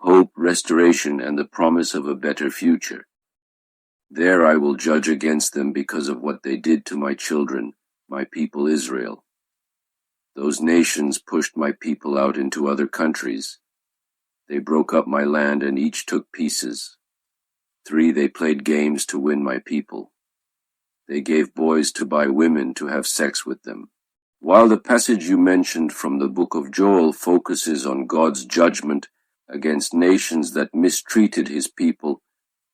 hope, restoration, and the promise of a better future. There I will judge against them because of what they did to my children, my people Israel. Those nations pushed my people out into other countries. They broke up my land and each took pieces. 3, they played games to win my people. They gave boys to buy women to have sex with them. While the passage you mentioned from the book of Joel focuses on God's judgment against nations that mistreated his people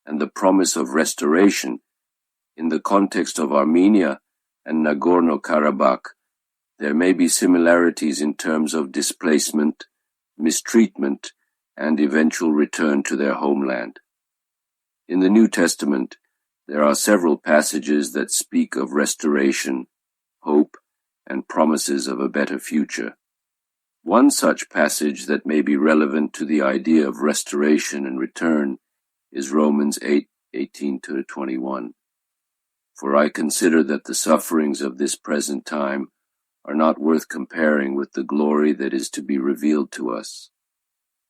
and the promise of restoration, in the context of Armenia and Nagorno-Karabakh, there may be similarities in terms of displacement, mistreatment, and eventual return to their homeland. In the New Testament, there are several passages that speak of restoration, hope, and promises of a better future. One such passage that may be relevant to the idea of restoration and return is Romans 8:18-21. For I consider that the sufferings of this present time are not worth comparing with the glory that is to be revealed to us.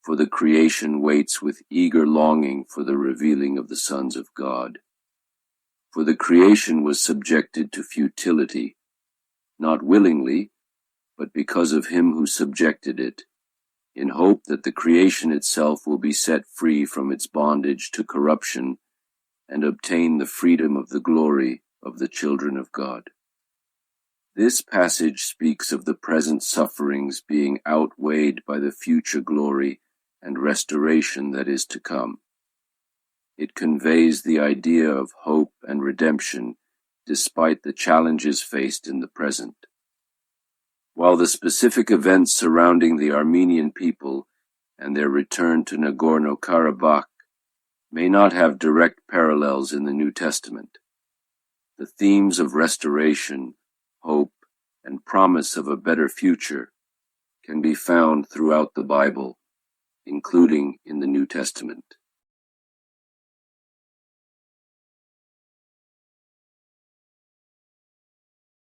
For the creation waits with eager longing for the revealing of the sons of God. For the creation was subjected to futility, not willingly, but because of him who subjected it, in hope that the creation itself will be set free from its bondage to corruption and obtain the freedom of the glory of the children of God. This passage speaks of the present sufferings being outweighed by the future glory and restoration that is to come. It conveys the idea of hope and redemption despite the challenges faced in the present. While the specific events surrounding the Armenian people and their return to Nagorno-Karabakh may not have direct parallels in the New Testament, the themes of restoration, hope, and promise of a better future can be found throughout the Bible, including in the New Testament.